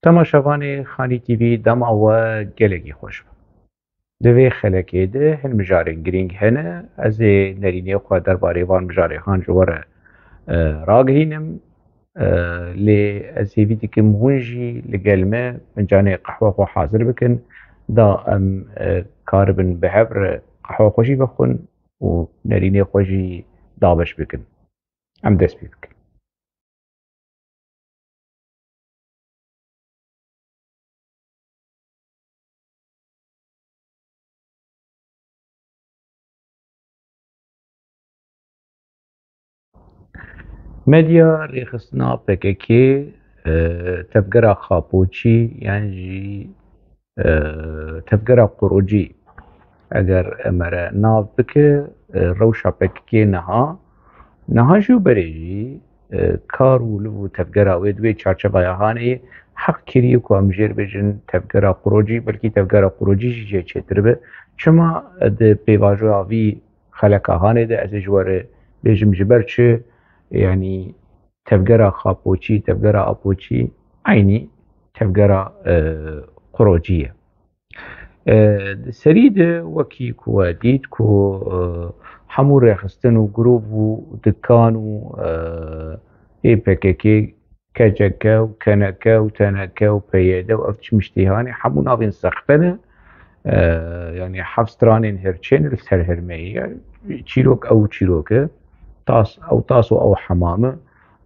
تماشاوانê Xanî TV dema we gelekî xweş bû. Di vê xelekê de hin mijarên girîng hene. Ez ê nêrînê xwe derbarê van mijarêxan ji we re ragihînim. Lê ez hêvî dikim hûn jî li gel me fincanê qehwe xwe hazir bikin da em karibin bi hev re qehwe xwe jî vexwin û nêrînê xwe jî dabeş bikin. Em dest pê bikin. Medya rêxistina PKK tevgera xapoçî yan jî tevgera qurocî eger em re nav bike rewşa PKK niha jî û berê jî kar û liv û tevgera wê di wê çarçeveya hanê heq kiriye ku em jêr bêjin tevgera qurocî belkî tevgera qurocî jî jê çêtir be. Çima di pêvajoya vî xeleka hanê de ez ê ji we re bêjim ji ber çi yani tevgera xapoçî tevgera apoçî aynî tevgera qurocî ye. Di serî de wekî ku we dît ku hemû rêxistin û girov û dikan û ê PKK keceke û keneke û teneke û peyêde û ev tişt hanê hemû navên sexte ne yani hev stranên hirçê li ser hirmeyê ye çîrok ew çîrok e ew tas û ew hemam e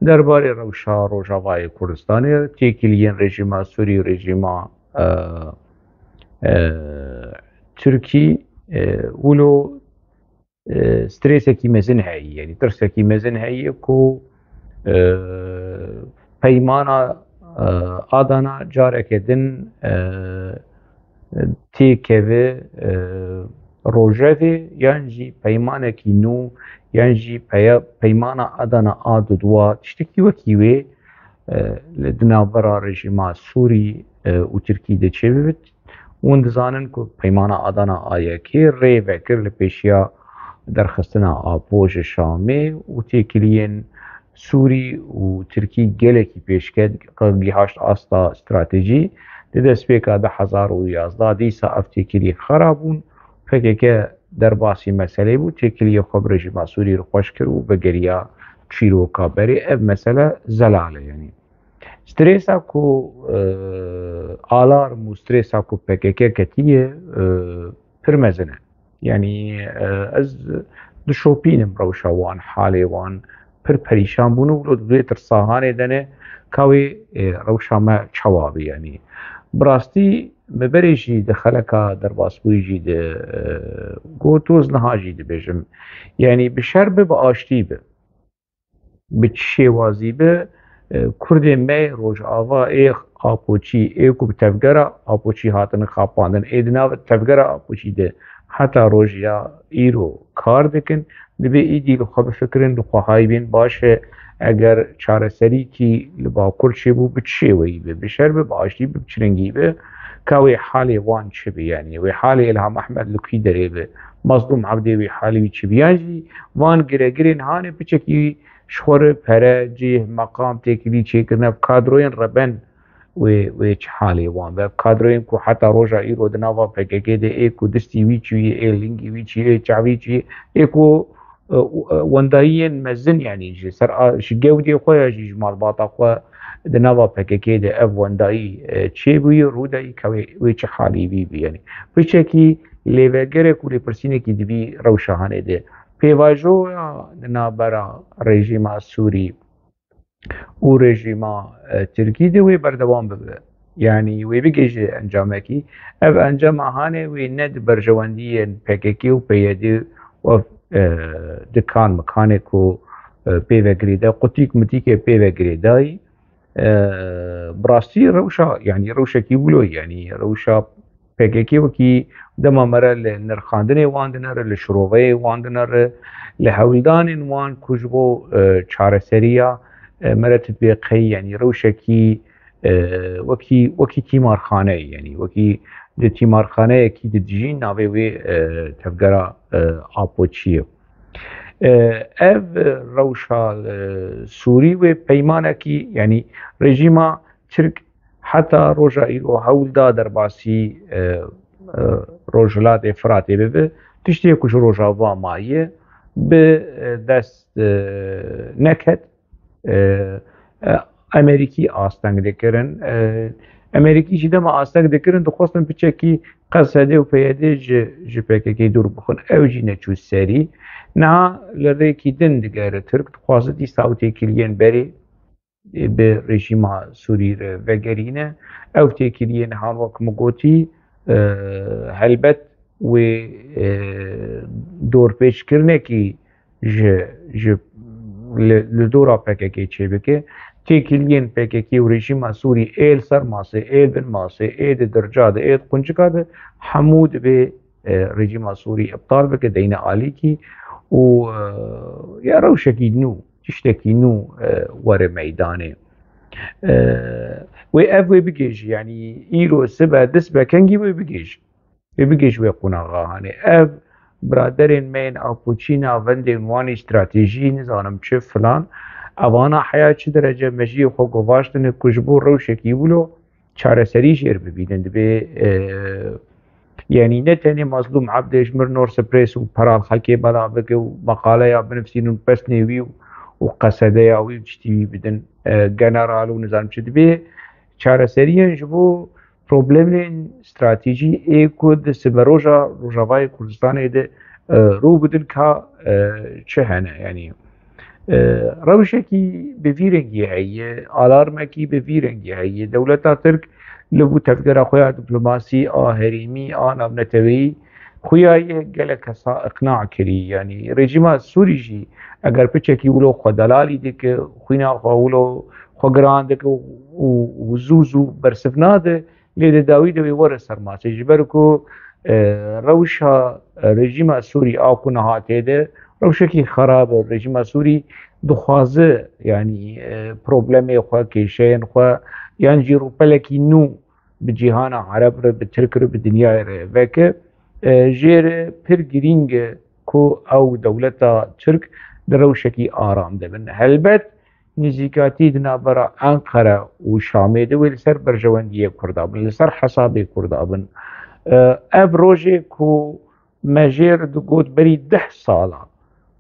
derbarê rewşa Rojavayê Kurdistanê têkiliyên rejîma Sûrî û rejîma Tirkî wilo strêsekî mezin heye yani tirsekî mezin heye ku peymana adana careke din têkeve rojevê yan jî peymanekî nû yan jî peymana adana a du dwa tiştekî wekî wê li di navbera rejîma Sûrî û Tirkî de çê bibit hûn dizanin ku peymana adana a yekê rê vekir li pêşiya derxistina apo ji Şamê û têkiliyên Sûrî û Tirkî gelekî pêşket gihaşt asta stratejî di destpêka 2011 dîsa ev têkilî xera bûn PKK derbasî meselê bû têkiliyê xwe bi rejîma Sûrî re xweş kir û vegeriya çîroka berê ev mesele zelal e yani. Strêsa ku alarm û strêsa ku PKK ketiye pir mezin e. Yani ez dişopînim rewşa wan halê wan pir perîşan bûn û di vê tirsa hanê de ne ka wê rewşa me çawa bî yani. Bi rastî me berê jî di xeleka derbasbûyî jî di gotoz niha jî dibêjim yani bi şer be bi aştî be bi şêwazî be Kurdên me Rojava ê apoçî ê ku bi tevgera apoçî hatine xapandin ê di nav tevgera apoçî de heta rojiya îro kar dikin divê êdî li xwe bifikirin li xwehayîbên baş e eger çareserîkî li bakur çêbû bi çi şêweyî be bi şer be bi aştî be bi çilingî be ka wê halê wan çi be yani wê halê İlham Ehmed li kî derê be Mazlûm Ebdê wê halê wî çi be yan jî van giregirên hanê piçekî ji xwe re pere cih meqam têkilî çêkirin ev kadroyên reben wê çi halê wan ve ev kadroyên ku heta roja îro di nava PKK de ê ku distî wî çûye ê lingî wî çûye çavî çûye ê ku wendayiyên mezin yani ji ser ji gewdê xwe ya jî ji malbata xwe di nava PKK de ev wendayî çêbûye rûdayî ka wê çi halî bî yani piçekî lêvegerek û lêpirsînekî dibî rewşa hanê de pêvajoya di navbera rejîma Sûrî û rejîma Tirkî de wê berdewam bibe yani wê bige ji encamekî ev encama hanê wê ne di berjewendiyên PKK û PYD û dikan mikanê ku pêvegirê de qutik mitikê pêvegirê dayî bi rastî rewşa yani rewşekî wilo yani rewşa PKK wekî dema me re li nirxandinê wan dinere li şiroveyê wan dinere li hewldanên wan ku ji bo çareseriya me re titbîqî yani rewşekî wekî tîmarxaneyê yani wekî di tîmarxaneyekî didijîn navê wê tevgera apoçî ye. Ev rewşa Sûrî wê peymanekî yani rejîma Tirk حتی روژا ایرو هول دا درباسی روژلات افراطی ببه تشتی کش روژا وامایه به دست نکت امریکی آستنگ دکرن امریکی چی دم آستنگ دکرن دخواستن بچکی قصده و پیاده جی پککی دور بخون او جی نچو سری نه لریکی دن دگره ترک دخواستی ساوتی کلین بری به رژیم سوری وگرینه او تکیلین هر وقت مگوتی هلبت و دور پیش کرنه کی ج لدورا پککی چه بکه تکیلین پککی و رژیم سوری ایل سر ماسه ایل بن ماسه ایل درجات ایل قنچکات حمود به رژیم سوری ابطال بکه دین عالی کی و یا روشکی نو تشتكي نو ورا ميداني وي بيجيش يعني ايرو سبا دسبا كنجي وي بيجيش ويقونا هاني اف برادرين مين او بوتشينا فندين واني استراتيجي نزانم چه فلان اوانا حياة چه درجه مجي خو گواشتن کجبو روشکی بلو چاره سری شیر ببینند به يعني نتني مظلوم عبدش مرنور سبريس وبرال خلكي بلا بك ومقالة يا بنفسين بس نيوي وقصده يا ويجتي بدن جنرال ونظام شد به چاره سريان جبو پروبلم استراتيجي ايكود سبروجا روجاوای كردستان ده رو بدن كا چهنه يعني روشكي بفيرنگي هي آلارمكي بفيرنگي هي دولتا ترك لبو تفكر خويا دبلوماسي هريمي نبنتوي خويا گلك اقناع كري يعني رژیم سوری جي اگر پچکی ولو خدلالی دك خوينا ولو خگران دك وزوزو برسفناده لید داوید وی ور سرماسه جبركو روشا رژیم سوری آكو نهاته ده روشكي خراب رژیم سوری دخوازه يعني پروبلم خو کشین خو يعني جيرو بلكي نو بجيهانا عرب رو بترك رو بدنيا رو وكه جير پر گرینگ کو او دولتا ترك دروشكي آرام دبن هلبت نزيكاتي دنا برا انقرة و شامي دو لسر برجواندية كردابن لسر حسابي كردابن اف روجي كو مجير دو قوت بري 10 سالا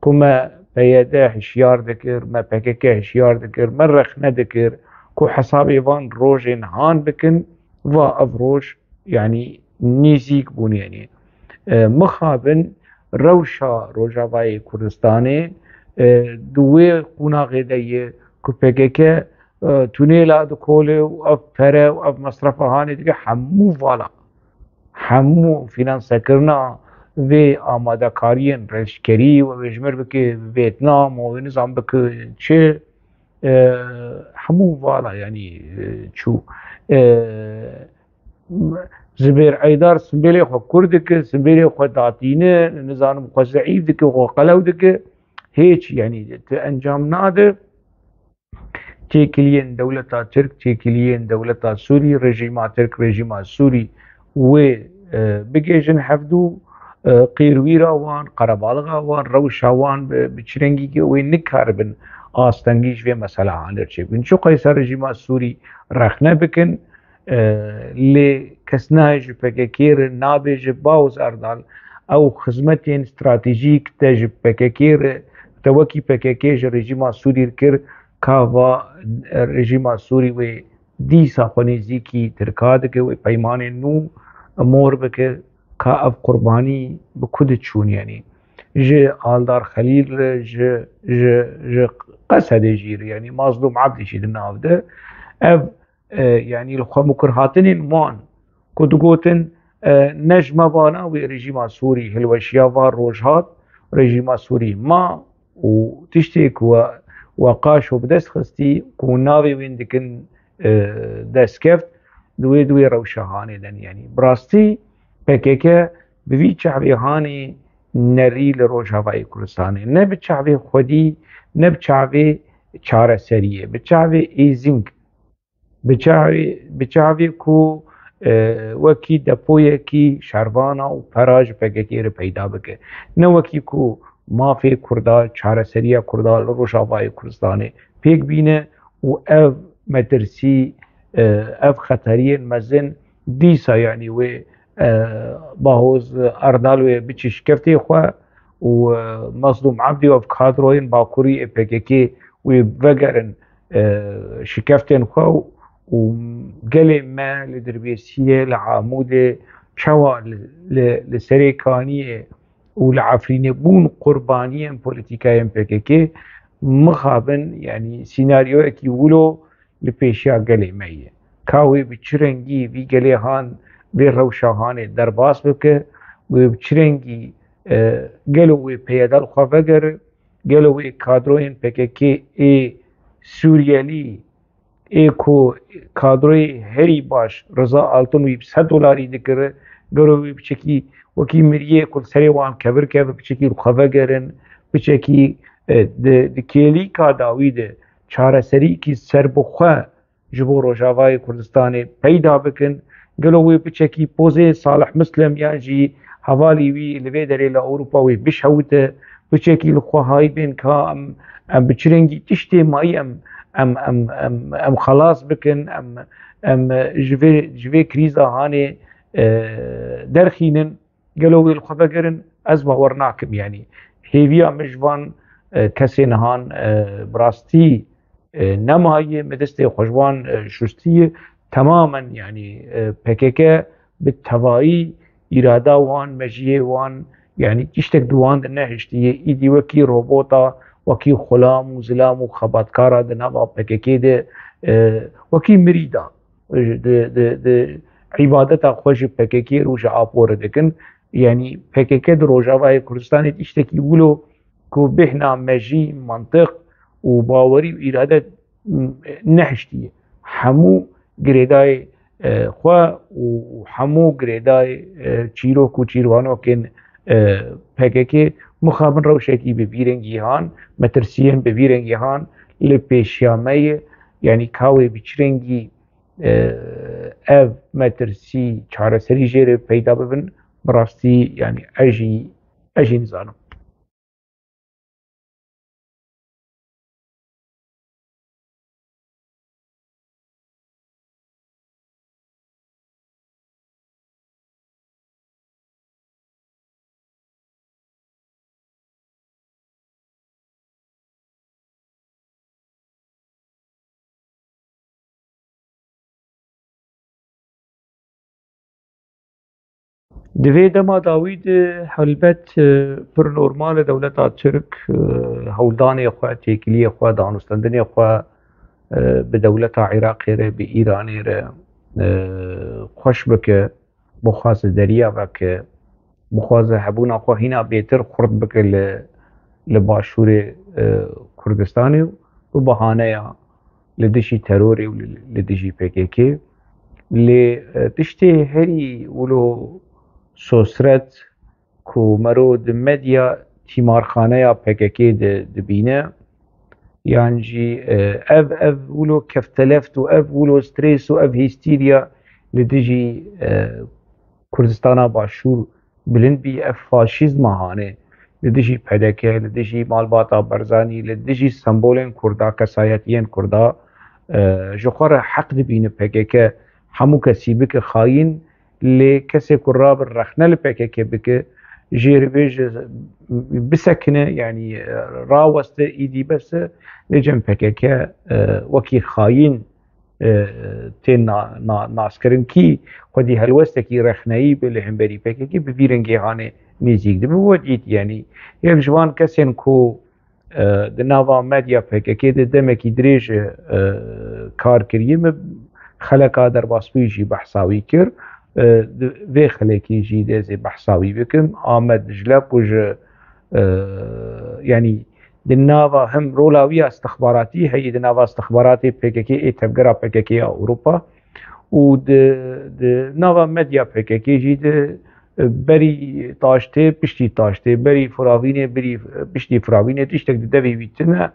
كما بيده هشيار دكر ما بكك هشيار دكر ما رخنه دكر كو حسابي وان روجين هان بكن و افروج يعني نيزيك بون يعني مخابن روشا روجاوای کردستانه دوی قوناغ دیگه که پکک تونیلا دکوله و اف پره و اف مصرف هانی دیگه همو والا همو فینانس کرنا و آماده کارین رشکری و بجمر بکه ویتنام و نظام بکه چه همو والا يعني شو زبير عيدار سنبيلي خو كردك سنبيلي خو داتينه نظام خو ضعيف دك خو قلو دك هيك يعني انجام ناده تيكلين دولة ترك تيكلين دولة سوري رژیم ترك رژیم سوري و بجيجن حفدو قيرويرا وان قربالغا وان روشا وان بچرنگي و نكاربن آستنگیش و مسئله هاندر چه بین چو قیصر رژیم سوری رخنه بکن لی کسناج پککیر نابج باوز اردال او خدمتین استراتیجیک تج پککیر توکی پککیج رژیم سوری کر کاوا رژیم سوری و دیسا خونیزی کی ترکاد که و پیمان نو مور بکه کا اف قربانی بکود چون یعنی جه آلدار خلیل جه قصد جير يعني مظلوم عبد شي دنا ده اف يعني الخو مكرهاتن وان كدغوتن نجمه بانا و رژیم سوری هلوشيا و روجهات رژیم سوری ما وتشتيك وقاش وبدس خستي كوناوي وين دكن دسكفت دوي روشهاني دن يعني براستي بكيكه بوي شعبي هاني نريل روجهاوي كردستاني نه بچاوي خودي نه بچاوي چاره سریه بچاوي ایزینگ بچاوي کو وکی دپوی کی شروانا و پراج پککی رو پیدا بکه نه وکی کو مافی کردا چاره سریه کردا روجهاوي کردستاني پیک بینه و او مدرسی اف خطرين مزن ديسا يعني و باهوز اردال و بچش كفتي خو ومصدوم عبدي وف كادروين باكوري PKK و بغرن شكفتين خو وقال ما لدربيسية لعامود شوا لسريكانية والعفرينة بون قربانية بوليتيكايا PKK مخابن يعني سيناريو اكي ولو لپیشیا گلی میه کاوی بچرنگی وی گلی هان وی روشاهانه درباس بکه و بچرنگی گلو وی پیدل خواه گلو وی کادروین PKK ای سوریالی ای کو کادروی هری باش رضا آلتون وی $100 دکره گلو وی بچکی وکی مریه کل سری وان کبر که بچکی خواه گرن بچکی دکیلی کاداوی ده چارەسەری کی سەر بخوا ji bo Rojavayê Kurdistanê peyda bikin gelo wê biçekî pozê Salih Mislim yan jî hevalî wî li vê derê li Ewropa wê bişewite biçekî li xwehayî bên ka em bi çirengî tiştê mayî em xelas bikin em ji vê krîza hanê derxînin gelo wê li xwe vegerin ez bawer nakim yani hêviya min ji van kesên han birastî نمایی مدست خوشوان شستیه تماما يعني PKK بالتوایی اراده وان مجیه وان يعني تشتك دوان نهشتیه ایدی وکی روبوتا وکی خلام و زلام و خباتکارا دنابا PKK ده وکی مریدا ده عبادتا خوش PKK روش آپور دکن يعني PKK ده روجاوای کردستان تشتکی ولو که بهنا مجی منطق و باوری و اراده نهشتیه همو گریدای خوا و همو گریدای چیروک و چیروانو کن PKK مخابن روشکی ببیرنگی هان مترسیین ببیرنگی هان لپیشیامه یعنی کاوی بچرنگی ev مترسی چارەسەری ژێرێ پەیدا ببن بڕاستی یعنی ئەژی نزانم Divê dema dawî de helbet pir normal e dewleta Tirk hewldanê xwe têkiliyê xwe danûstandinê xwe bi dewleta Iraqê re bi Îranê re xweş bike bixwaze deriya veke bixwaze hebûna xwe hîna bêtir xurt bike li başûrê Kurdistanê bi behaneya li dijî terorê û li dijî PKK lê tiştê herî wilo سوسرت کو مرو د مدیا تیمارخانه PKK دبینه یعنی جی اف ولو کفتلفت و اف ولو ستريس و اف هیستیریا لدیجی کردستان باشور بلند بی اف فاشیزم هانه لدیجی PKK لدیجی مالباتا برزانی لدیجی سمبولن کردا کسایتین کردا جخور حق دبینه PKK همو کسی بک خاین لی کسی که راب رخنه لPKK بکه جیربیج بسکنه یعنی راوسته ایدی بس لجن PKK وکی خاین تین ناسکرن کی خودی هلوسته کی رخنهی به لهمبری PKK ببیرنگی هانه نزیک ده بودید یعنی یک جوان کسین که دناوا مدیا PKK ده دمکی دریج کار کریم خلقا در باسپیجی بحثاوی کر وی خلکی جی دیزی بحثاوی بکم آمد جلب و یعنی دناوا هم رولاوی استخباراتی هی دناوا استخباراتی PKK ای تبگرا PKK اوروپا و دناوا مدیا PKK جی بری تاشته پشتی تاشته بری فراوینه بری پشتی فراوینه تشتک دوی ویتنه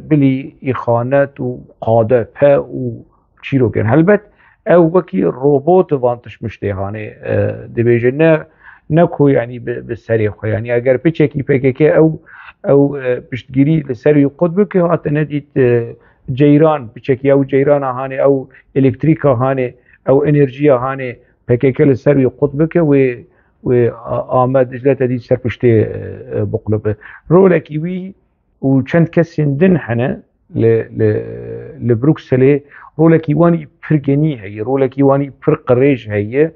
بلی ایخانت و قاده په و چیرو کن هلبت او وکی روبوت وانتش مشتهانه دبیجه نکو یعنی به سری خو یعنی اگر پیچکی PKK او پشتگیری لسری قطب که هات ندید جيران بشكي أو جيران هاني أو إلكتريكا هاني أو إنرجيا هاني بكيكل سروي قطبك و آمد جلتا دي سر پشتي بقلبه رولك وي وچند كسين دن حنا لبروكسل رولك واني فرقني هي رولك واني فرق ريج هي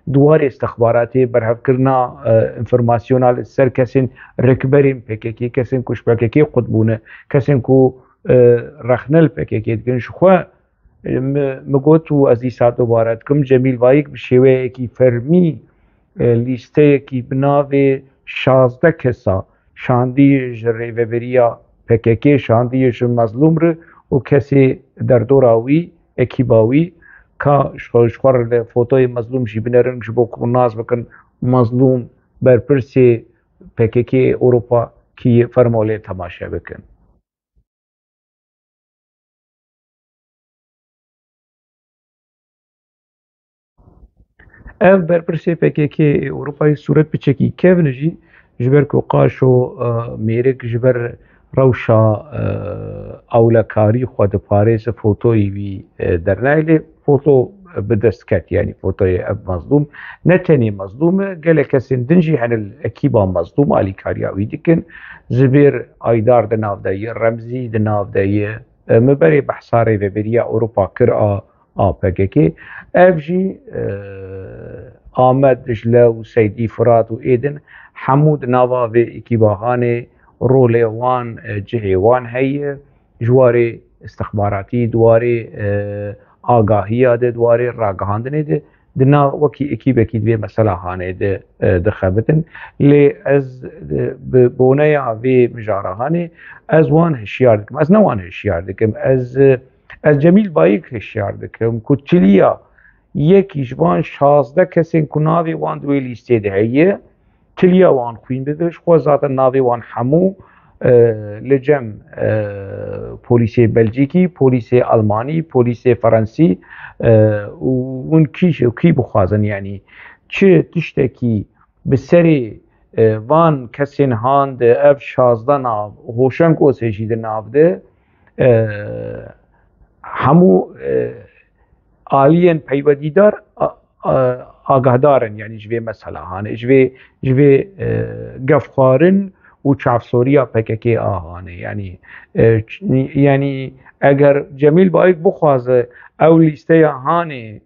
دوار استخباراتي برهف كرنا انفرماسيونال سر كسين ركبرين بكيكي كسين كوش بكيكي قطبونه كسين كو رخنل بكيكي دكن شخوا مگوتو از ساعتو بارد کم جمیل وایک بشوه کی فرمی لیسته کی بناوه 16 کسا شاندی جریوبریا پککی شاندی جم مظلوم رو و کسی در دوراوی اکیباوی که شخور فوتوی مظلوم جی بنرن جبو کناز بکن مظلوم بر پرسی پککی اروپا کی فرموله تماشا بکن ev berpirsê PKK Ewropayê sûret biçekî kevin jî ji ber ku qaş û mêrek ji ber rewşa ewlekarî xwe diparêze fotoyê wî dernayê foto bi dest ket yanî fotoyê ev mezlûm ne tenê mezlûm e gelek kesên din jî hene ekîba mezlûm alîkariya wî dikin ji bêr Aydar di nav de ye Remzî di nav de ye me berê behsa rêveberiya Ewropa kir a PKK ev jî Ahmed Dicle û Seydî Firat û êdin hemû di nava vê ekîbahanê rolê wan cihê wan heye ji warê istixbaratî di warê agahiya de di warê ragihandinê de di nav wekî ekîbekî divê mesela hanê de dixebitin lê ez bi boneya vê mijarahanê ez wan hişyar dikim ez ne wan hişyar dikim ez Cemîl Bayîk hişyar dikim ku çiliya yekî ji van 16 kesên ku navê wan di wê lîstê de heye çiliya wan xwîn bibe ji xwe zaten navê wan hemû li cem polîsê Belcîkî, polîsê Almanî, polîsê Frensî û hûn kî bixwazin yanî çi tiştekî bi serê van kesên han de ev 16 nav hoşeng osê jî di nav de hemû aliyên peywedîdar agahdar in yanî ji vê meselehanê ji vê gefxwarin û çavsoriya PKK a hanê yanî eger Cemîl Bayîk bixwaze ew lîsteya hanê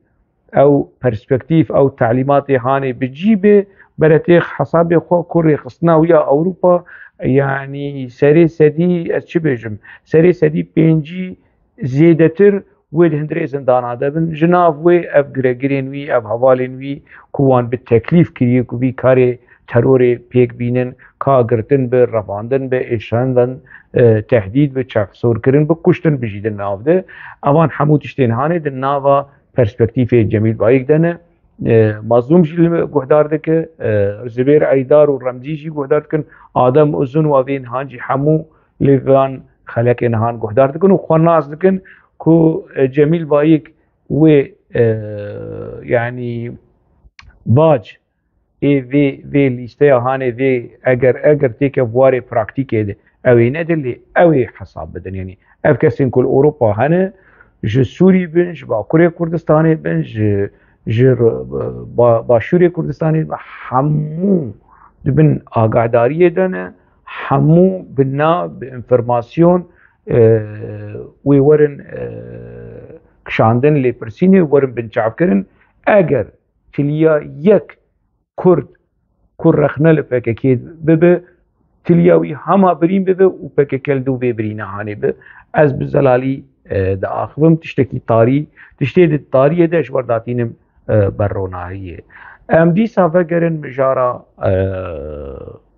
ew perspektîv ew telîmatê hanê bicîbe beretê hesabê xwe ku rêxistina wî ya Ewropa yanî serê sedî ez çi bêjim serê sedî pêncî zêdetir wê di hundirê zindana de bin ji nav wê ev giregirên wî ev hevalên wî ku wan bi teklîf kiriye ku vî karê terorê pêk bînin ka girtin bi revandin bi êşandin tehdîd bi çavsorkirin bi kuştin bijî di nav de evan hemû tiştên hanê di nava perspektîfê Cemîl Bayîk de ne mazlûm jî guhdar dike ji bêr Aydar û Remzî jî guhdar dikin Adem Uzun û evên han jî hemû lê van xelekên han guhdar dikin û xwe nas dikin ku Cemîl Bayîk wê yanî bac vê lîsteya hanê vê eger têke warê praktîkê de ew ê nedin lê ew ê hesab bidin yanî ev kesên ku li Ewropa hene ji Sûrî bin ji Bakurê Kurdistanê bin ji Başûrê Kurdistanê hemû dibin agadariyê de ne hemû bina bi informasyon wê werin kişandin lêpirsînê werin binçavkirin eger tiliya yek Kurd ku rexne li PKK bibe tiliya wî hema birîn bibe û PKK li dû vê birîna hanê bi ez bi zelalî diaxivim tiştekî tarî tiştê di tariyê de ji werdatînim berronahiyê em dîsa vegerin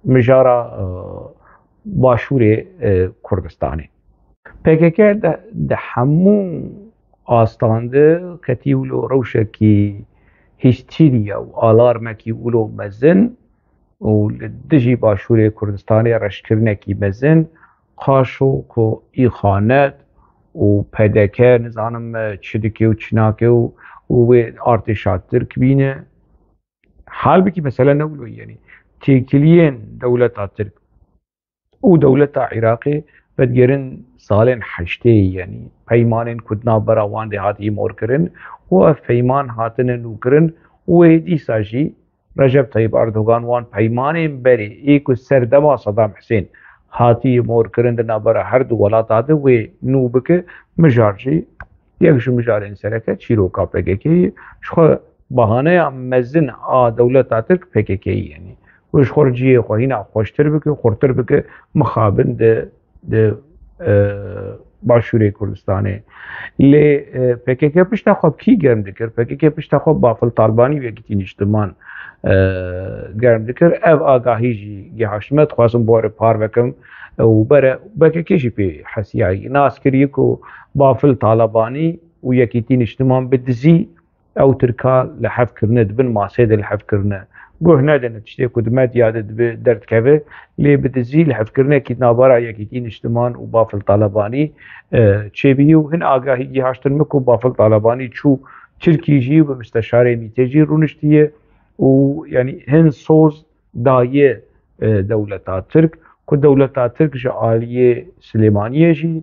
mijara Başûrê Kurdistanê PKK di hemû astan de ketî wilo rewşekî hîstîriya û alarmekî wilo mezin û li dijî Başûrê Kurdistanê reşkirinekî mezin qaşo ku îxanet û PDK nizanim çi dike û çi nake û wê artêşa Tirk bîne halbikî mesele ne wilo yanî têkiliyên dewleta Tirk û dewleta Iraqê بدگرن سالن حشته یعنی پیمان کدنا براوان ده هاتی مور کرن و پیمان هاتن نو کرن و دیسا جی رجب طیب اردوغان وان پیمان بری ایکو سردما صدام حسین هاتی مور کرن ده نابرا هر دو ولات و نو بکه مجار جی یکش مجارین سرکه چیروکا پککی شخو بهانه مزن دولت ترک پککی یعنی وش خورجی خوینا خوشتر بکه خورتر بکه مخابن ده باشوری کردستانه لی پککی پشتا خواب کی گرم دکر پککی پشتا خواب بافل طالبانی و یکیتین اجتمان گرم دکر او آگاهی جی گهاشمت خواستم بار پار بکم و بره پککی جی پی حسیایی ناس کریه که بافل طالبانی و یکیتین اجتمان بدزی او ترکا لحف کرنه دبن ماسید لحف کرنه گوه ندنه تشتی کدمت یادت درد کبه لی بدزی لحف کرنه کیت نابارا یکیتین اجتمان و بافل طالبانی چه بیه و هن آگاهی گهاشتن مکو بافل طالبانی چو ترکی جی و مستشاره میتجی رونشتیه و یعنی هن سوز دایه دولتا ترک که دولتا ترک جا آلیه سلیمانیه جی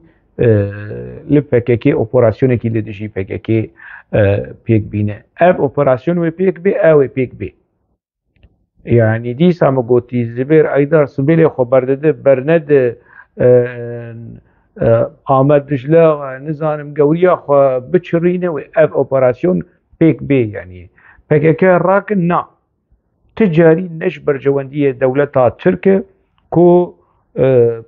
لپککی اپراسیونه کی لدشی پککی پیک بینه اف اپراسیون و پیک بی او پیک بی یعنی دیسا مگوتی زبیر ایدار سبیل خبر داده برند آمد دجلا نزانم گوریا خو بچرینه و اف اپراسیون پیک بی یعنی پککی راکن نا تجاری نش برجواندی دولتا ترک کو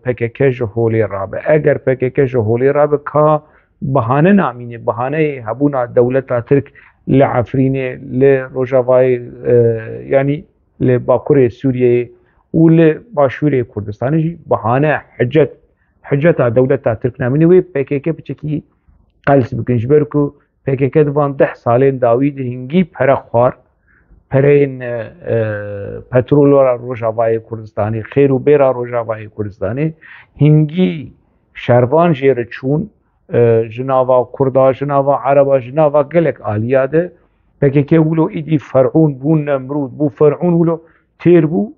پککی جهولی رابه اگر پککی جهولی رابه که بهانه نامینه بهانه هبونا دولتا ترک لعفرینه لروجاوای یعنی لباکور سوریه و لباشور کردستان جی بهانه حجت دولتا ترک نامینه و پککی بچکی قلس بکنش برکو پککی دوان 10 سالین داوید هنگی پرخوار پرین پترول و روجاوای کردستانی خیر و بیرا روجاوای کردستانی هنگی شروان جیر چون جناوا کردا جناوا عربا جناوا گلک آلیاده پککی ولو ایدی فرعون بو نمرود بو فرعون ولو تیر بو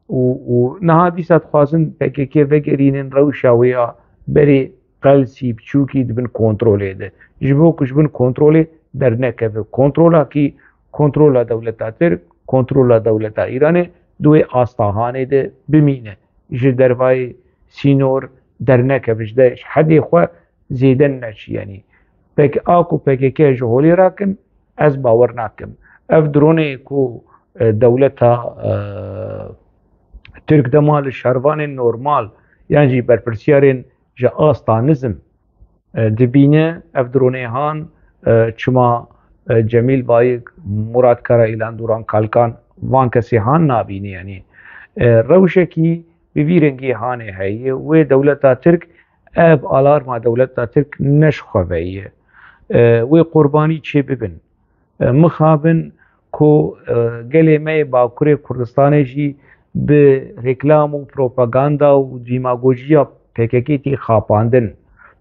و نهادی سات خوازن پککی وگرینن روشاویا بری قلسی بچوکی دبن کنتروله ده جبو کشبن کنتروله در نکوه کنترولا کی کنترولا دولتا ترک کنترولا دولتا ایرانه دوی آستاهانه ده بمینه جه دروای سینور در نکوش دهش حدی خواه زیدن نشی یعنی پک آکو پککی جهولی راکن از باور ناکم اف درونه کو دولتا ترک دمال شروان نورمال یعنی جی برپرسیارین جه آستانزم دبینه اف درونه هان چما جمیل بایک مراد کرا ایلان دوران کالکان وان کسی هان نابینه یعنی روشکی بویرنگی هانه هیه و دولتا ترک اب آلارما دولتا ترک نشخوهیه و قربانی چه ببین مخابن کو گلی می باکوری کردستان جی به رکلام و پروپاگاندا و دیماگوژیا پککی تی خاپاندن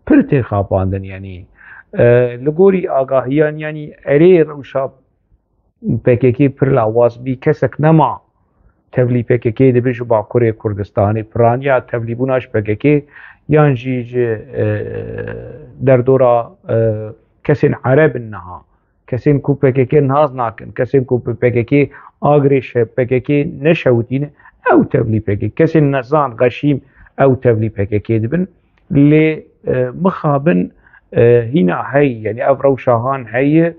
پر تی خاپاندن یعنی لگوری آگاهیان یعنی اری روشا پککی پر لاواز بی کسک نما تبلی پککی دی بجو باکوری کردستانی پرانیا تبلی بوناش پککی یان جی در دورا کسین عرب نها کسین کو پککی ناز ناکن کسین کو پککی آگریش پککی نشودین او تبلی پککی کسین نزان غشیم او تبلی پککی دبن لی مخابن هنا هی یعنی او روشاهان هی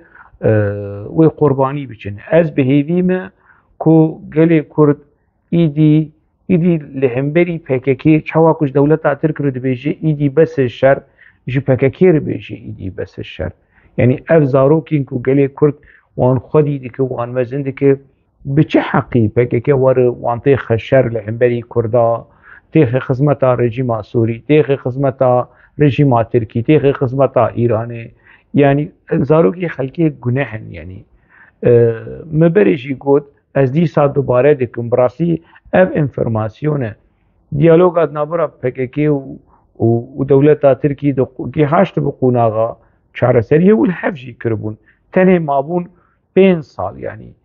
و قربانی بچن از بهیویم کو گلی کرد ایدی لهمبری پککی چواکش دولتا ترک رو دبیجه ایدی بس شر جی پککی رو بیجه ایدی بس شر یعنی اف زاروکین کو گلی کرد وان خودی دی که وان مزن دی که بچه حقی پککی وان تیخ شر لهمبری کردا تیخ خزمتا رژیم سوری تیخ خزمتا رژیم ترکی تیخ خزمتا ایرانه یعنی زاروکی خلکی گناهن یعنی مبرشی گود از دی ساعت دوباره دکم براسی اف انفرماسیونه دیالوگات نابرا پککی و دولتا ترکی که هاشت بقوناغا چاره سریه و الحفجی کربون تنه مابون 5 سال یعنی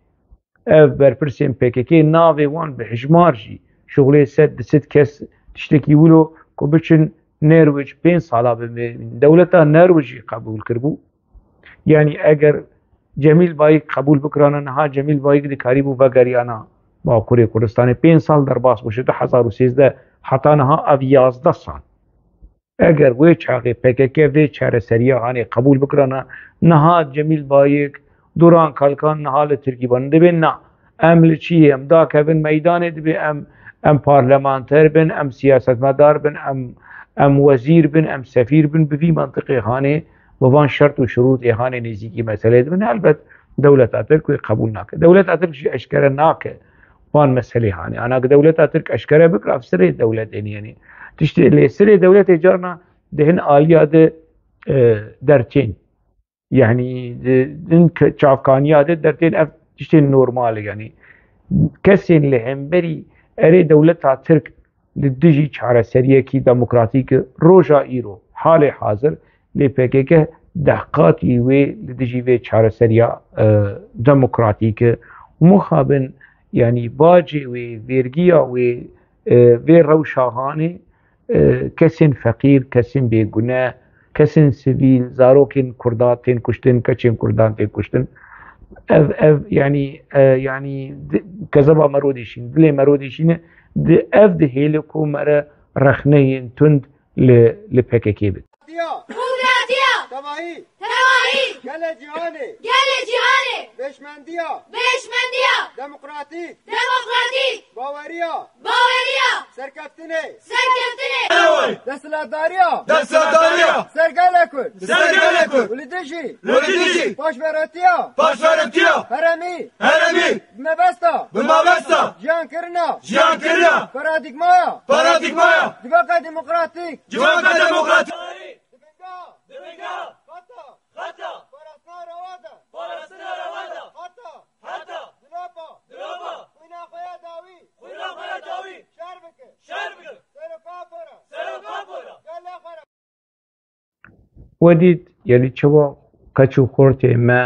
اف برپرسیم پککی ناوی وان به حجمار جی شغله 100 کس تشتکی ولو که بچن نروژ 5 سالا به دولتا نروژی قبول کربو یعنی اگر جمیل بایک قبول بکرانه نها جمیل بایک دی کاری بو وگریانا با کوری کردستان 5 سال در باس باشه 2013 حتی نها او 11 سال اگر وی چاقی PKK وی چاره سریع هانی قبول بکرانه نها جمیل بایک دوران کالکان نها لترکی بانده بین نه ام چیه ام دا کبن میدان دبی ام پارلمانتر بن ام سیاستمدار بن ام وزیر بن ام سفیر بن بفی منطقه هانی وان شرط و شروط هانی نزدیکی مسئله بن البته دولت ترک قبول نکه دولت ترک اشکره نکه وان مسئله هانی انا دولت ترک اشکره بکر افسر دولت یعنی تشتي اللي سر دولت جارنا دهن آليات درتين يعني دهن شافكانيات درتين اف تشتي نورمال يعني كسين لهم بري اري دولتها ترك لدجي چاره سريه كي ديمقراطيك روجا ايرو حال حاضر لي PKK دهقات ايوه لدجي في چاره سريه ديمقراطيك مخابن يعني باجي و ويرگيا و في روشاهاني کسین فقیر کسین بیگناه کسین سیویل زاروکین کردان تین کشتن کچین کردان تین کشتن اف yani kazaba marودیشین دل marودیشین اف ده هیل کو مره رخنه تند ل PKK بید ديمقراطية تواهي قال جهاني بشمندية ديمقراطيك باوريا سركفتني دستلاتداريا سرقالكن ولدشي باشورتيا هرمي بمبستا جان كرنا پاراديگمايا دباقا ديمقراطيك دبنگا خطا پارسنا روادا حتا دلوبا خوينا خويا داوي شربك سرو كافورا ودید یعنی چوا کچو خورتی ما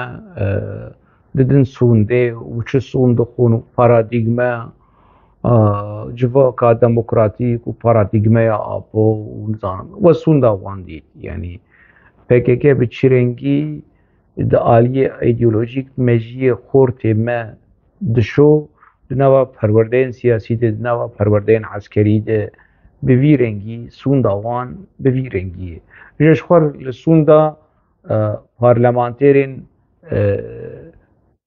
ددن سونده و چه سونده خونو پارادیگما جوا که دموکراتیک و پارادیگما آبو و نظام و سونده واندید یعنی PKK به چرنگی د آلیه ایدئولوژیک مجیه خورتی ما دشو دنوا پروردین سیاسی دنوا پروردین عسکری ده به ویرنگی سونده وان به ویرنگیه جشخور لسوندا پارلمانترین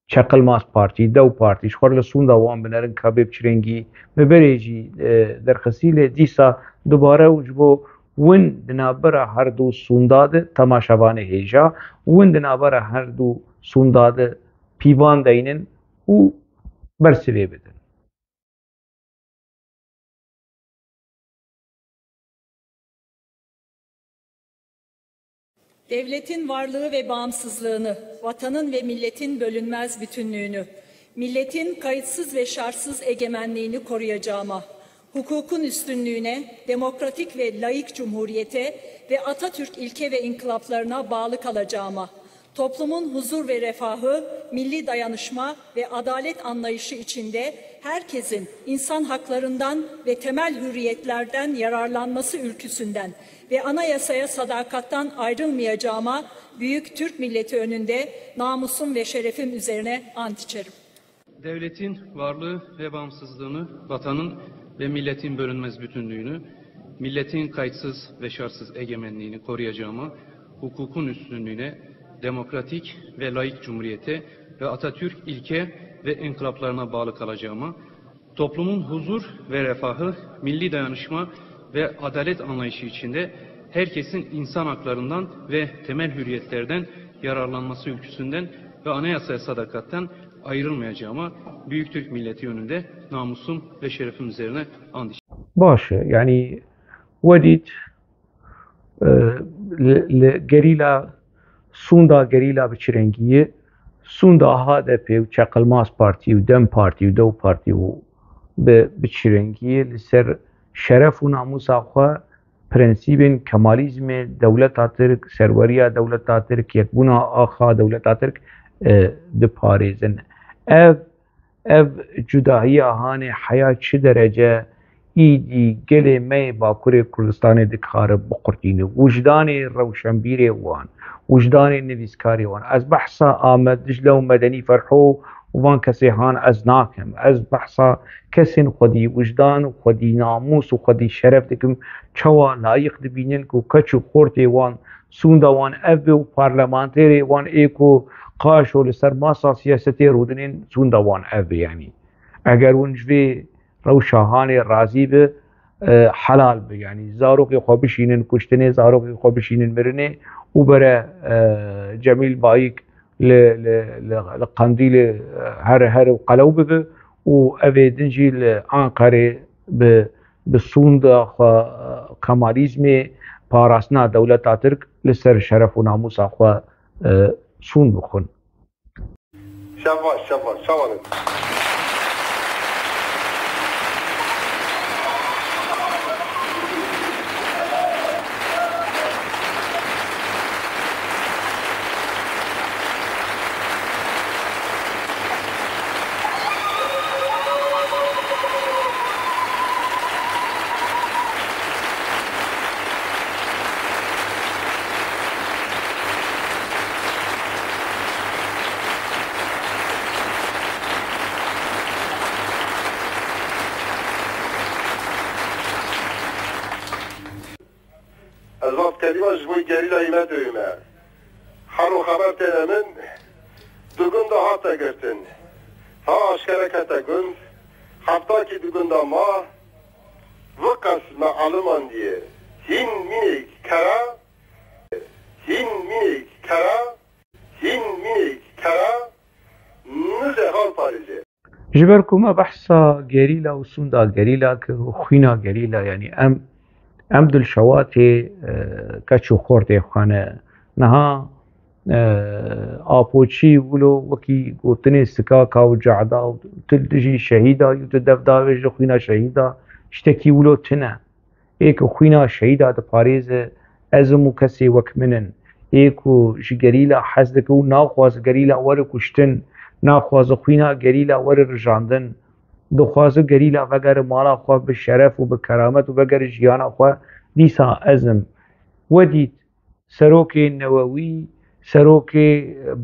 چقل ماس پارتی دو پارتی شخور لسوندا وان بنرن کابیب چرنگی ببریجی در خسیل دیسا دوباره وجبو ون دنابره هر دو سونداد تماشاوان هیجا ون دنابره هر دو سونداد پیوان دینن و برسوی بدن Devletin varlığı ve bağımsızlığını, vatanın ve milletin bölünmez bütünlüğünü, milletin kayıtsız ve şartsız egemenliğini koruyacağıma, hukukun üstünlüğüne, demokratik ve laik cumhuriyete ve Atatürk ilke ve inkılaplarına bağlı kalacağıma, toplumun huzur ve refahı, milli dayanışma ve adalet anlayışı içinde herkesin insan haklarından ve temel hürriyetlerden yararlanması ülküsünden ve anayasaya sadakattan ayrılmayacağıma büyük Türk milleti önünde namusum ve şerefim üzerine ant içerim. Devletin varlığı ve bağımsızlığını, vatanın ve milletin bölünmez bütünlüğünü, milletin kayıtsız ve şartsız egemenliğini koruyacağıma, hukukun üstünlüğüne, demokratik ve laik cumhuriyete ve Atatürk ilke ve inkılaplarına bağlı kalacağıma, toplumun huzur ve refahı, milli dayanışma ve adalet anlayışı içinde herkesin insan haklarından ve temel hürriyetlerden yararlanması ülküsünden ve anayasaya sadakatten ayrılmayacağıma büyük Türk milleti önünde namusum ve şerefim üzerine and içerim. باشه یعنی ودید گریلا سوندا گریلا بچرنگیه سوندا HDP و چقلماس پارتی و دم پارتی و دو پارتی و بچرنگیه لسر شرف و ناموس آخوا پرنسیبین کمالیزم دولت ترک سروریه دولت ترک یکبونا آخا دولت ترک دپاريزن اف جداهی آهان حياة چه درجه ایدی گل می باکوری کردستان دکار بقرتین وجدان روشنبیر وان وجدان نویسکاری وان از بحثا آمد دجله و مدنی فرحو وان کسی هان از ناکم از بحثا کسی خودی وجدان و خودی ناموس و خودی شرف دکم چوا لایق دبینن که کچو خورتی وان سوندا وان اب و پارلمانتری وان ایکو قاش و لسر ماسا سیاستی رودنین سوندا وان اب یعنی اگر ونجوی روشاهان راضی به حلال به یعنی زاروق خو بشینن کشتنه زاروق خو بشینن مرنه و بره جمیل بایک لقندیل هر قلو به و اوی دنجی لانقره به سوند کمالیزم پاراستنا دولت ترک لسر شرف و ناموس خو سوند بخون شاباش شاباش شاباش از وقت کلیمه جوی گریلا ایمه دویمه حرو خبر تیره من دو گنده هاتا گرتن ها اشکره کتا گند هفتا که دو گنده ما وقت معلومان دیه هین مینیک کرا هین مینیک کرا هین مینیک کرا نزه حال پارجه جبر کومه بحثا گریلا و سوندا گریلا که خوینا گریلا یعنی ام دل شواتی کچو خورتی خانه نها آپوچی ولو وکی گوتنی سکاکا و جعدا و تلدجی شهیدا یو تدفدا ویج خوینا شهیدا اشتکی ولو تنه ایکو خوینا شهیدا دا پاریز ازمو کسی وکمنن ایکو جگریلا حزدک و ناخواز گریلا ور کشتن ناخواز خوینا گریلا ور رجاندن دخواز گریلا وگر مالا خواه به شرف و به کرامت و وگر جیانا خواه دیسا ازم ودید سروک نووی سروک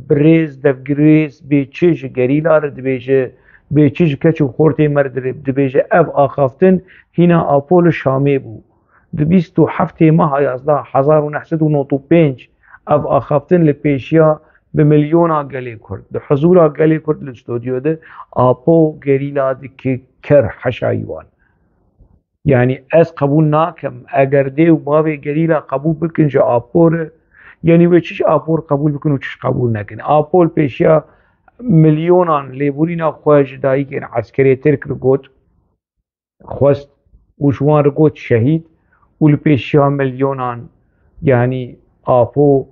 بریز دفگریز به چیج گریلا را دبیجه به چیج کچو خورتی مرد دبیجه اف آخافتن هینا آپول شامی بو دبیستو هفته ماه 1995 اف آخافتن لپیشیا به میلیونا گلی کرد ده حضورا گلی کرد الاستودیو ده آپو گریلا ده که کر حشایوان یعنی از قبول ناکم اگر ده و بابی گریلا قبول بکن جا آپور یعنی و چیش آپور قبول بکن و چیش قبول نکن آپول پیشیا میلیونان لیبورینا خواهج دایی که عسکری ترک رو گوت خواست وشوان رو گوت شهید و پیشیا میلیونان یعنی آپو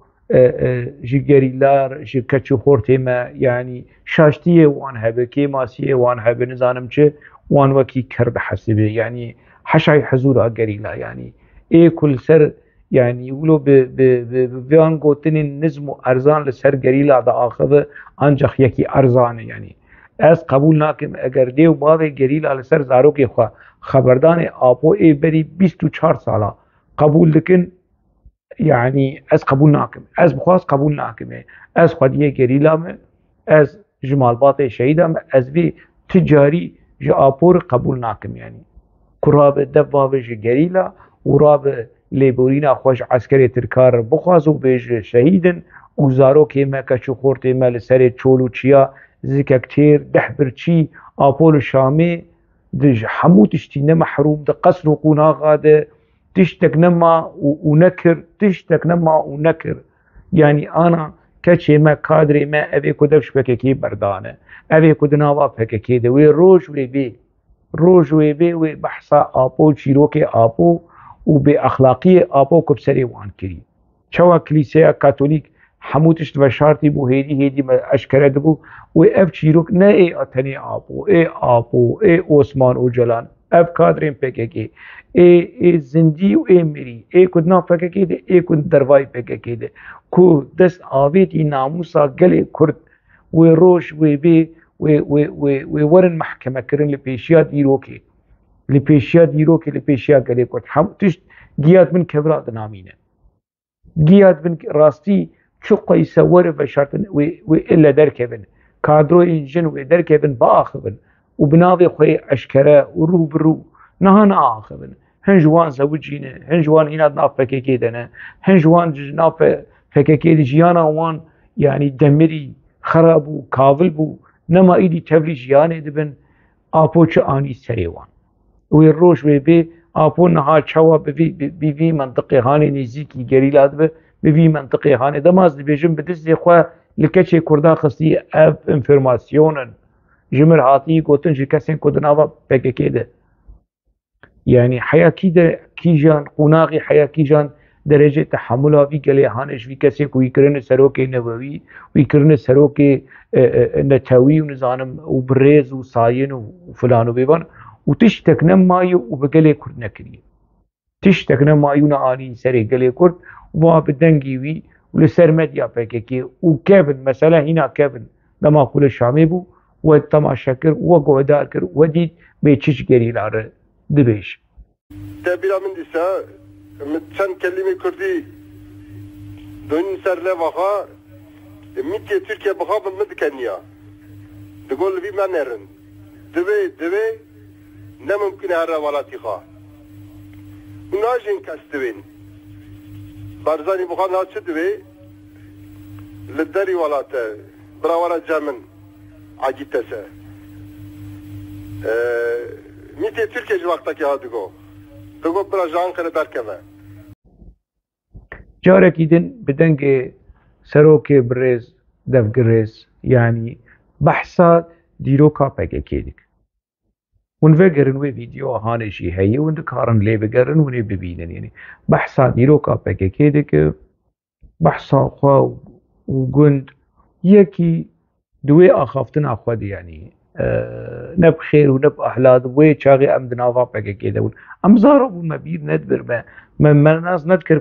جی گریلار جی کچو خورتی ما یعنی شاشتی وان هبه که ماسی وان هبه نزانم چه وان وکی کرد حسبه یعنی حشای حضور گریلا یعنی ای کل سر یعنی ولو بیان گوتنی نظم و ارزان لسر گریلا دا آخذ انجخ یکی ارزانه یعنی از قبول ناکم اگر دیو باب گریلا لسر زاروکی خواه خبردان آپو ای بری 24 سالا قبول دکن یعنی از قبول ناکم از بخواست قبول ناکمه از خودیه گریلامه از جمالبات شهیدم از وی تجاری جا آپور قبول ناکم یعنی کراب دفاوه جا گریلا و راب لیبورینا خوش عسکری ترکار بخواست و بیج شهیدن و زارو که ما کچو خورتی ما لسر چولو چیا زککتیر دحبرچی آپول شامه دج حموتشتی نمحروم ده قصر و قناغا ده تشتك نما ونكر تشتك نما ونكر يعني انا كشي ما كادري ما ابي كدفش بككي بردانه ابي كدناوا بككي ده وي روج وي بي وبحثا ابو شيروكي ابو وباخلاقيه ابو كبسري وان كري شوا كليسيا كاثوليك حموتش بشارتي بو هيدي ما اشكره دبو واف شيروك نا اي اتني ابو اي عثمان اوجلان اف كادرين بككي ای زندی و ای مری ای کد نا پکه کیده ای کد دروای پکه کیده کو دست آویت ای ناموسا گلی کرد و روش و بی و ورن محکمه کرن لپیشیات ایروکی لپیشیا دیرو که لپیشیا گلی کرد هم تشت گیاد من کبرات نامینه گیاد من راستی چو قیسه وره و شرطن و الا درکبن کادرو انجن و درکبن با آخبن و بناوی خوی اشکره و رو برو نه آخبن هنجوان زوجینه هنجوان هنا ناف فككي دنا هنجوان ناف فككي دي جيانا وان يعني دمري خرابو كافلبو نما ايدي تبلي جيانه دبن آپو چه آنی سریوان وی روش بی آپو نها چوا بی منطقه هانی نزیکی گریلاد بی منطقه هانی دماز بیجم بدست خواه لکچه کردا خستی اف انفرماسیونن جمر هاتی گوتن جی کسین کدناوا پککی ده يعني حياة كيجان قناغي حياة كيجان درجة تحملها في قلي هانش في كسيك ويكرن سروكي نووي ويكرن سروكي نتاوي ونزانم وبريز وصاين وفلان وبيبان وتشتكنا مايو وبقلي كرد نكري تشتكنا مايو نعاني سري قلي كرد وبدنجيوي ولسر مديا بككي وكابن مثلا هنا كابن لما كل الشامي بو وتماشا كر وقعدار كر وديد بيتشش قري لاره دبيش تبيلا من ديسا متشان كلمة كردي دون سر لفخا ميتي تركيا بخا من مدكنيا تقول في ما نرن دبي لا ممكن هرا ولا تخا وناجن كاستوين بارزاني بخا ناس دبي للدري ولا برا ولا جامن عجيتسا ميتي تركيا جوقتك يا دغو برا جان كره دركبه جارك يدن بدنج سروكي بريز دفجريز يعني بحثا ديروكا بكيدك ونفجرن وي فيديو هانشي هي وندكارن لي بجرن وني ببينن يعني بحثا ديروكا بكيدك بحثا خو وجند يكي دوي اخافتنا اخواد يعني نب خير ونب احلاد وي شاغي ام دنافا بكيدون ام زارو مبير ندبر ما ناس نذكر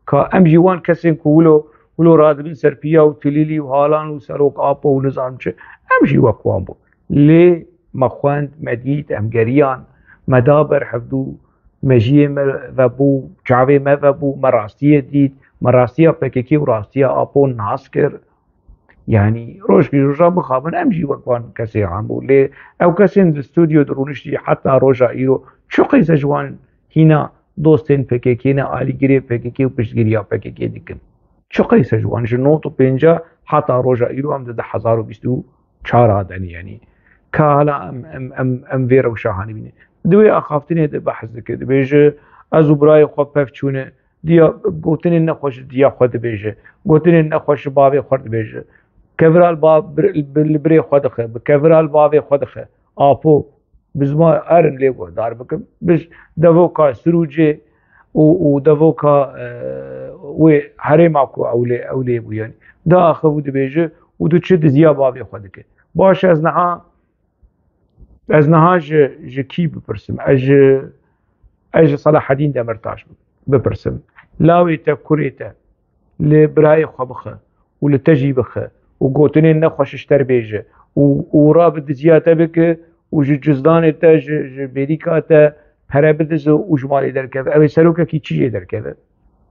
كا ام جيوان كسين كولو رادبين سربيا وتليلي وهالان وسروك آبو ونظام چه ام جيوا كوامبو لي مخواند مديد ام جريان مدابر حفدو مجيه وبو چاوي وبو مراستيه ديد مراستيه بكيكي وراستيه آبو ناسكر يعني روش روجا بخابن ام جيوا كوان كسي عامبو لي او كسين الاستوديو درونشتي حتى روجا ايرو شو قيس جوان هنا دوستين پککی آلی گیری پککی و پشتگیری پککی دیکن چه قیسه جوانش نوت و پنجا حتی روزا ایرو هم ده 1024 آدمی يعني كهلا ام فيرا وشاهاني بینه دوی آخافتنی ده بحث دکه ده بیجه ازو برای خواب پفچونه دیا گوتنی نخوش دیا خود بیجه گوتنی نخوش باوی خورد بیجه کفرال باب بری خود خه کفرال باوی خود خه آپو بزما ارن ليغو دار بكم بش دافوكا سروجي ودافوكا و هرماكو اولي بو يعني دا اخو دبيجه ودو تشد زيا بابي خدك باش از نها ج كي بپرسم اج صلاح الدين دمرتاش بپرسم لاوي تكوريتا لبراي خبخه ولتجيبخه وقوتني نخوش تربيجه ورابط زياده بك وجه جزدان تا بریکا تا پرابدز و جمالی درکده اوی سروکه کی چیه درکده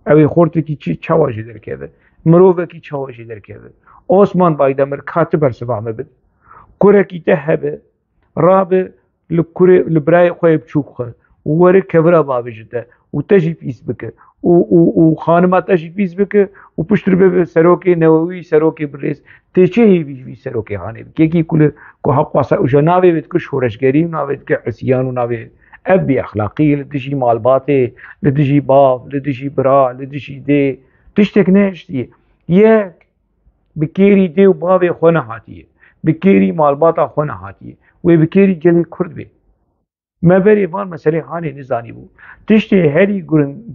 اوی خورت کی چی چواجی درکده مروه کی چواجی درکده عثمان بایدمر کاتب برسوامه بد کوره کی تهبه رابه لکوره لبرای خوی بچوخه وره کبرا باوجده و تجی پیس بکه و خانمات تجی پیس بکه و پشتر به سروکه نووی سروکه برس تچه هی سروکه هانه کی کل کو حق واسه و جنابه بد کو شورشگری و ناوید که عصیان و ناوید ابي اخلاقيه لدجي مالباتي لدجي باب لدجي برا لدجي دي تشتكناش دي ياك بكيري دي وبابي خونا هاتيه بكيري مالباتا خونا هاتيه وبكيري جلي كرد بي ما بري فان مسألة هاني نزاني بو تشتي هاري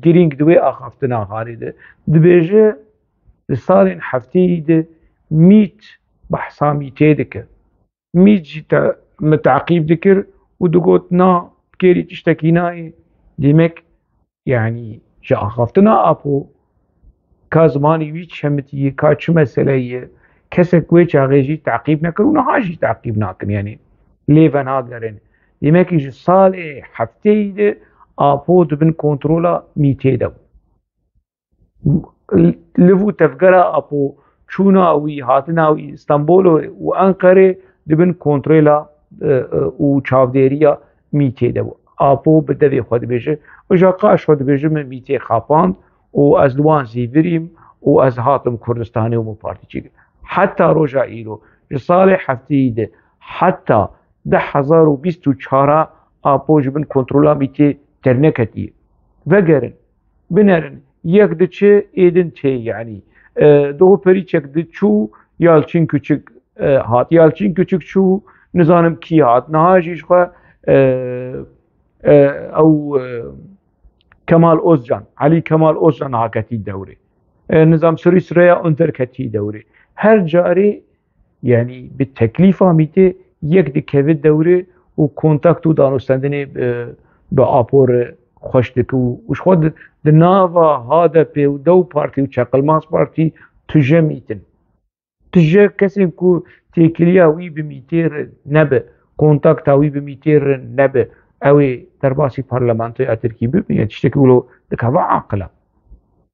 جرينج دوي اخافتنا هاني ده دبيجه لصالين حفتي ده 100 بحثا 200 دكر 100 جيتا متعقيب دكر ودقوتنا كيري تشتكيناي ديمك يعني جا اخافتنا ابو كازماني ويش شمتي كاتش مسألة كسك ويش اغيجي تعقيب نكر ونهاجي تعقيب ناكن يعني ليفن هاقرن demek ki salê hefteyê de apo dibin kontrola mîtê de li vû tevgera apo çûna wî hatina wî İstanbul û Enqerê dibin kontrola û çavdêriya mîtê de bû. Apo bi devê xwe dibêje ja qaş xwe dibêje min mîtê xapand û ez li wan zîvirîm û ez hatim Kurdistanê û min partî çêkir. Heta roja îro ji salê hefteyê de heta 2024 apo ji bin kontrola mîtê derneketiye. Vegerin binerin yek diçe êdin tê yanî dohperîçek diçû Yalçın Küçük hat. Yalçın Küçük çû nizanim kî hat. Niha jî xwe ew Kemal Özcan, Ali Kemal Özcan haketî dewrê. Nizam Sirîya Unter ketî dewrê. Her carê yani bi teklîfa mîtê yek dikeve dewrê û kontakt û danûstandinê bi apo re xweş dike û ji xwe di nava HDP û Dew Partî û Çaqilmaz Partî tije mîtin. Tije kesên ku têkiliya wî bi mîtê re nebe, kontakta wî bi mîtê re nebe, ew ê derbasî parlamentoya Tirkî bibîne tiştekî wilo dikeve aqila.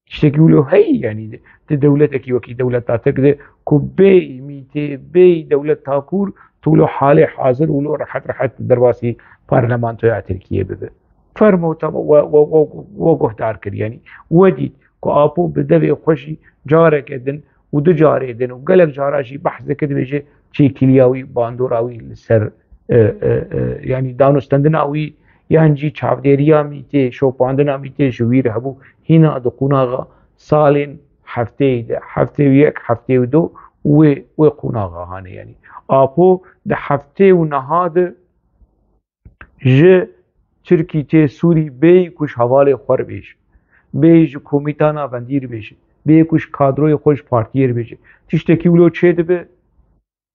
Tiştekî wilo hey yani di dewletekî wekî dewleta Tirk de ku bê mîtê bê dewleta Kûr tu wilo halê hazir wilo rehet derbasî parlamentoya Tirkiyê bibe. Fermota we guhdar kir yani we dît ku apo bi devê xwe jî careke din û du carê din û gelek cara jî behs dike dibêje çêkiliya wî bandora wî li ser yani danûstandina wî yan jî çavdêriya mîtê şopandina mîtê ji wî re hebû hîna di qunaxa salên hefteyê de heftê yek heftê û du wê qunaxa hane yani apo di heftê û niha de ji Tirkî tê Sûrî bê ku ji hevalê xwe re bêje, bê ji komîtana vendî re bêje, bê ku ji kadroya xwe ji partiyê re bêje. Tiştekî wilo çê dibe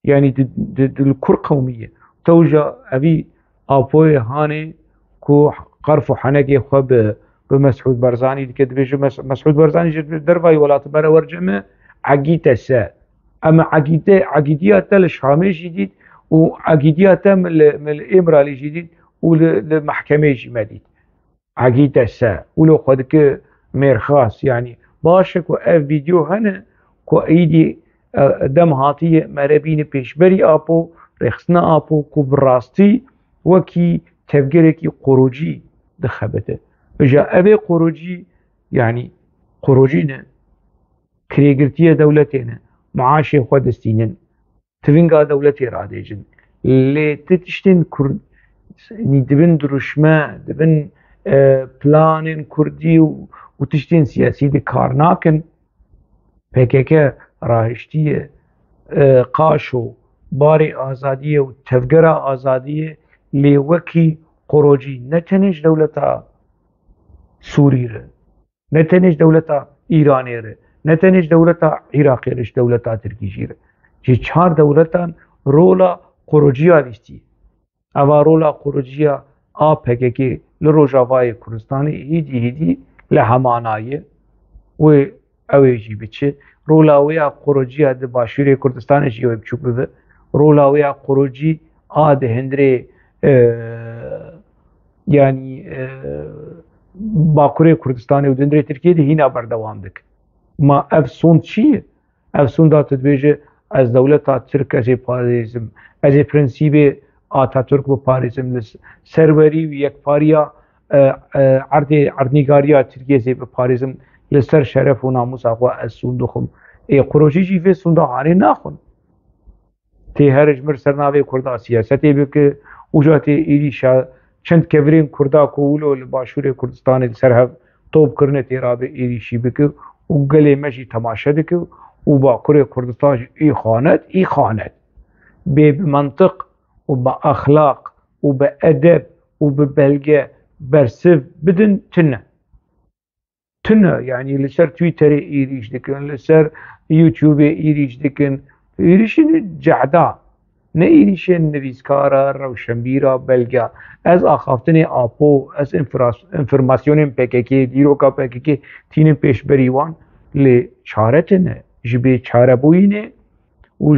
yani di Kur qewmî ye. Tewja evî apoyê hanê ku qerf û henekê xwe bi Mesûd Barzanî dike dibêje Mesûd Barzanî ji dervayê welatî bere werce me egîte se. Em egîtiya te li Şamê jî dît û egîtiya te li Êmiralê jî dît û li mehkemê jî me dît. Egîte se. Wilo xwe dike mêrxas yani baş e ku ev vîdyo hene ku êdî dem hatiye me re bîne pêşberî apo rêxistina apo ku bi rastî wekî tevgerekî qorocî dixebite. Ja evê qorocî yani qorocî ne kirêgirtiya dewletê ne maaşê xwe distînin tivinga dewletê radêjin lê ti tiştên dibin duruşme dibin planên Kurdî û tiştên siyasî de kar nakin PKK rahiştiye qaş û barê azadiyê û tevgera azadiyê lê wekî qorocî ne tenê ji dewleta Sûrî re ne tenê ji dewleta Îranê re ne tenê ji dewleta Iraqê re ji dewleta Tirkî jî re ji çar dewletan rola qorociya lîstiye. Eva rola qorociya a PKK li Rojavayê Kurdistanê hîdî li hemanayê wê ew ê jî biçe rola wê ya qorociya di başûrê Kurdistanê jî ew biçûk bibe rola wê ya qorocî a di hindirê yani Bakurê Kurdistanê û di hindirê Tirkiyê de hîna berdewam dik. Ma ev son çi ye? Ev son da tu dibêje ez dewleta Tirk ez ê parêzim ez ê prensîbê Atatürk biparêzim li serwerî û yekpariya erdnîgariya Tirkiyê zê biparêzim li ser şeref û namusa xwe ez son dixwim. Qorocî jî vê sonda hanê naxwin. Tê her ji mir sernavê Kurda siyasetê bike û ja tê êrîşa çend kevirên Kurda ku wilo li başûrê Kurdistanê li ser hev topkirine tê rabe êrîşî bike û gelê me jî temaşe dike û Bakurê Kurdistan jî îxanet bê bi mantiq û bi axlaq û bi edeb û bi belge bersiv bidin tune. Tune yani li ser Twitterê êrîş dikin, li ser YouTubeê êrîş dikin. Êrîşên cehda ne êrîşên nivîskara, rewşenbîra, belge. Ez axaftinê apo, ez informasyonên PKK, dîroka PKK tînin pêşberî wan lê çare tune ji bê çarebûyînê û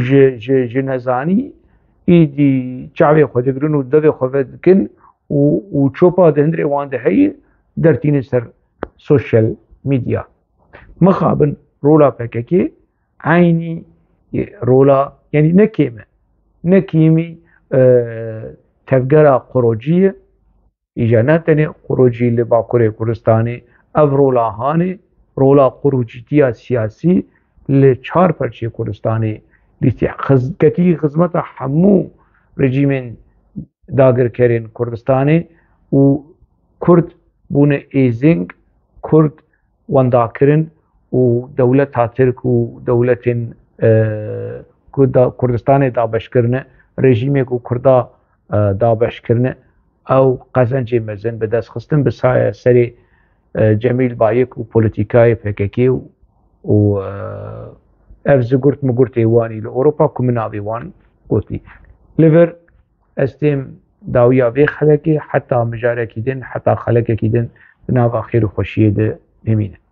ji nezanî ایدی چاوی خود گرن و دوی خود کن و چوپا دهندر وانده هی در تین سر سوشل میدیا مخابن رولا پککی عینی رولا یعنی نکیمی تفگرا قروجیه ایجا نتنی قروجی لباکور کردستانی او رولا هانی رولا قروجیتیا سیاسی لچار پرچی کردستانی لیتی کتی خدمت همو رژیم داگر کرین کردستانی و کرد بون ایزنگ کرد وندا کرن و دولت ترک و دولت کردستان دابش کرنه رژیمی کو کردا دابش کرنه او قزنج مزن به دست خستن به سری جمیل بایک و پولیتیکای پککی و افز گرت مگرت ایوانی لأوروپا کمناوی وان گوتی لیور استیم داویا وی خلقی حتی مجاره کیدن حتی خلقی کیدن بناو خیر و خوشیه ده نمینه